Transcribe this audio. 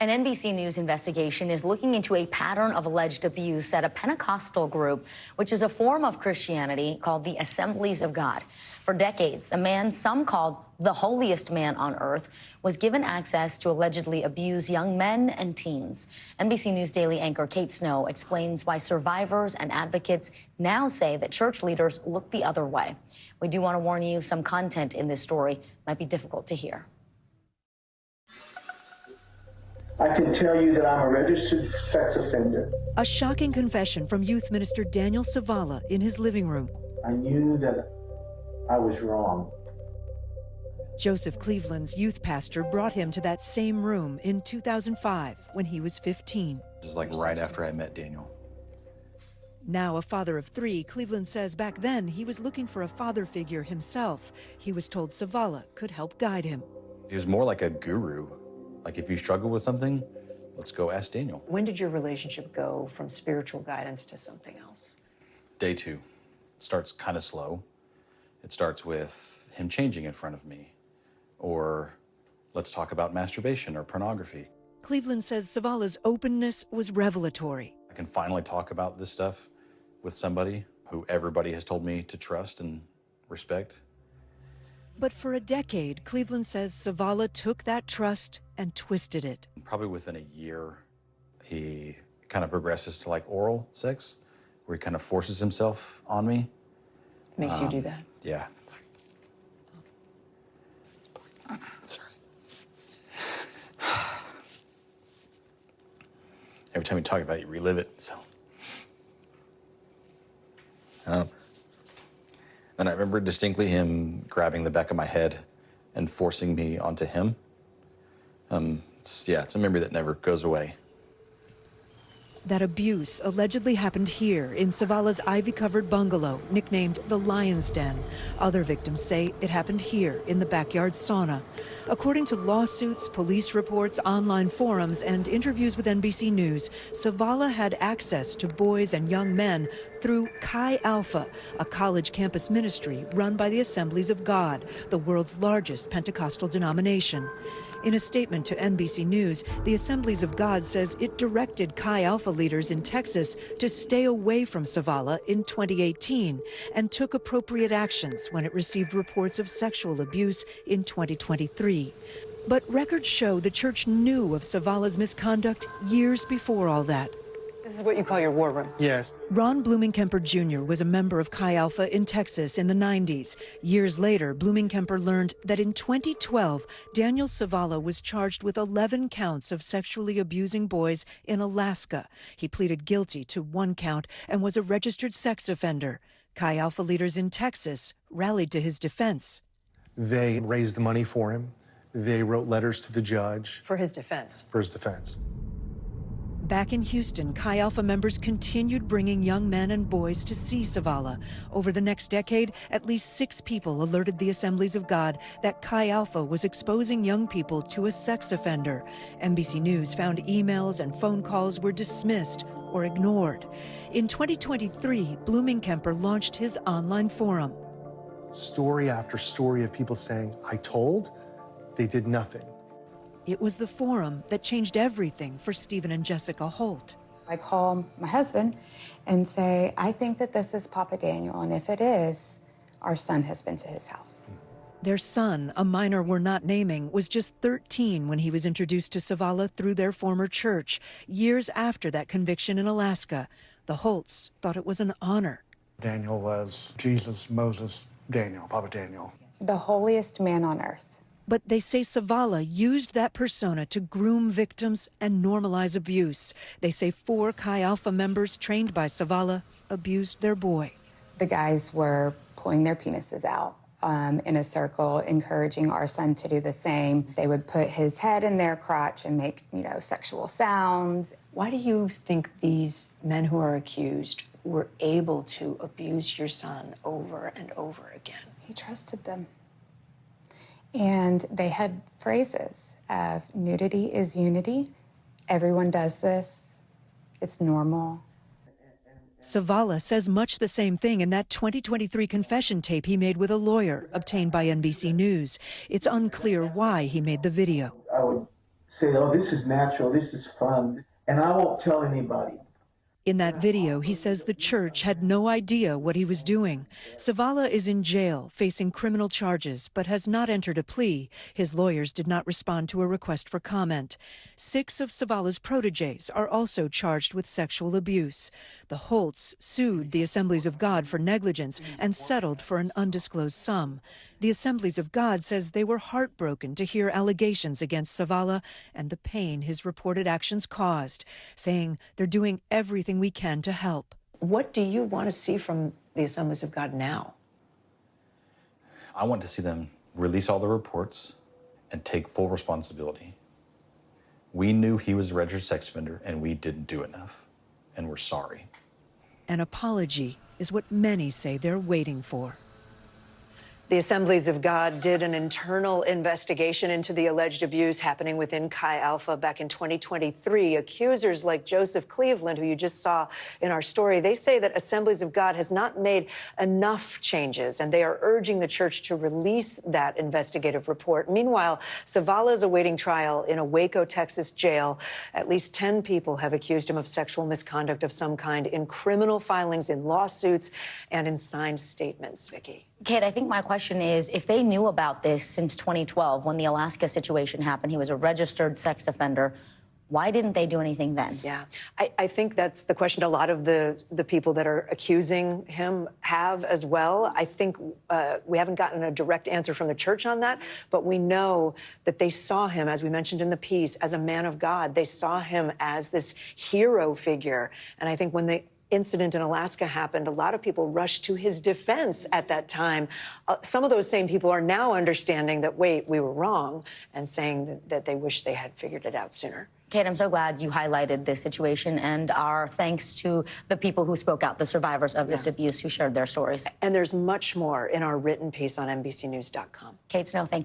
An NBC News investigation is looking into a pattern of alleged abuse at a Pentecostal group, which is a form of Christianity called the Assemblies of God. For decades, a man some called the holiest man on earth was given access to allegedly abuse young men and teens. NBC News Daily anchor Kate Snow explains why survivors and advocates now say that church leaders look the other way. We do want to warn you, some content in this story might be difficult to hear. I can tell you that I'm a registered sex offender. A shocking confession from youth minister Daniel Savala in his living room. I knew that I was wrong. Joseph Cleveland's youth pastor brought him to that same room in 2005 when he was 15. This is like right after I met Daniel. Now a father of 3, Cleveland says back then he was looking for a father figure himself. He was told Savala could help guide him. He was more like a guru. Like, if you struggle with something, let's go ask Daniel. When did your relationship go from spiritual guidance to something else? Day 2. It starts kind of slow. It starts with him changing in front of me. Or let's talk about masturbation or pornography. Cleveland says Savala's openness was revelatory. I can finally talk about this stuff with somebody who everybody has told me to trust and respect. But for a decade, Cleveland says Savala took that trust and twisted it. Probably within a year, he kind of progresses to like oral sex, where he kind of forces himself on me. Makes you do that? Yeah. Sorry. Every time you talk about it, you relive it, so. And I remember distinctly him grabbing the back of my head and forcing me onto him. It's a memory that never goes away. That abuse allegedly happened here in Savala's ivy-covered bungalow, nicknamed the Lion's Den. Other victims say it happened here in the backyard sauna. According to lawsuits, police reports, online forums, and interviews with NBC News, Savala had access to boys and young men through Chi Alpha, a college campus ministry run by the Assemblies of God, the world's largest Pentecostal denomination. In a statement to NBC News, the Assemblies of God says it directed Chi Alpha leaders in Texas to stay away from Savala in 2018 and took appropriate actions when it received reports of sexual abuse in 2023. But records show the church knew of Savala's misconduct years before all that. This is what you call your war room? Yes. Ron Blumenkemper Jr. was a member of Chi Alpha in Texas in the 90s. Years later, Blumenkemper learned that in 2012, Daniel Savala was charged with 11 counts of sexually abusing boys in Alaska. He pleaded guilty to 1 count and was a registered sex offender. Chi Alpha leaders in Texas rallied to his defense. They raised the money for him. They wrote letters to the judge. For his defense? For his defense. Back in Houston, Chi Alpha members continued bringing young men and boys to see Savala. Over the next decade, at least 6 people alerted the Assemblies of God that Chi Alpha was exposing young people to a sex offender. NBC News found emails and phone calls were dismissed or ignored. In 2023, Blumenkemper launched his online forum. Story after story of people saying, I told, they did nothing. It was the forum that changed everything for Stephen and Jessica Holt. I call my husband and say, I think that this is Papa Daniel, and if it is, our son has been to his house. Their son, a minor we're not naming, was just 13 when he was introduced to Savala through their former church. Years after that conviction in Alaska, the Holts thought it was an honor. Daniel was Jesus, Moses, Daniel, Papa Daniel. The holiest man on earth. But they say Savala used that persona to groom victims and normalize abuse. They say 4 Chi Alpha members trained by Savala abused their boy. The guys were pulling their penises out in a circle, encouraging our son to do the same. They would put his head in their crotch and make, sexual sounds. Why do you think these men who are accused were able to abuse your son over and over again? He trusted them. And they had phrases of nudity is unity. Everyone does this. It's normal. Savala says much the same thing in that 2023 confession tape he made with a lawyer obtained by NBC News. It's unclear why he made the video. I would say, oh, this is natural, this is fun, and I won't tell anybody. In that video, he says the church had no idea what he was doing. Zavala is in jail, facing criminal charges, but has not entered a plea. His lawyers did not respond to a request for comment. 6 of Zavala's protégés are also charged with sexual abuse. The Holts sued the Assemblies of God for negligence and settled for an undisclosed sum. The Assemblies of God says they were heartbroken to hear allegations against Zavala and the pain his reported actions caused, saying they're doing everything we can to help. What do you want to see from the Assemblies of God now? I want to see them release all the reports and take full responsibility. We knew he was a registered sex offender and we didn't do enough, and we're sorry. An apology is what many say they're waiting for. The Assemblies of God did an internal investigation into the alleged abuse happening within Chi Alpha back in 2023. Accusers like Joseph Cleveland, who you just saw in our story, they say that Assemblies of God has not made enough changes, and they are urging the church to release that investigative report. Meanwhile, Zavala is awaiting trial in a Waco, Texas jail. At least 10 people have accused him of sexual misconduct of some kind in criminal filings, in lawsuits, and in signed statements. Vicki. Kate, I think my question is, if they knew about this since 2012, when the Alaska situation happened, he was a registered sex offender, why didn't they do anything then? Yeah, I think that's the question a lot of the people that are accusing him have as well. I think we haven't gotten a direct answer from the church on that, but we know that they saw him, as we mentioned in the piece, as a man of God. They saw him as this hero figure. And I think when the incident in Alaska happened, a lot of people rushed to his defense at that time. Some of those same people are now understanding that, wait, we were wrong, and saying that they wish they had figured it out sooner. Kate, I'm so glad you highlighted this situation, and our thanks to the people who spoke out, the survivors of this abuse who shared their stories. And there's much more in our written piece on NBCnews.com. Kate Snow, thank you.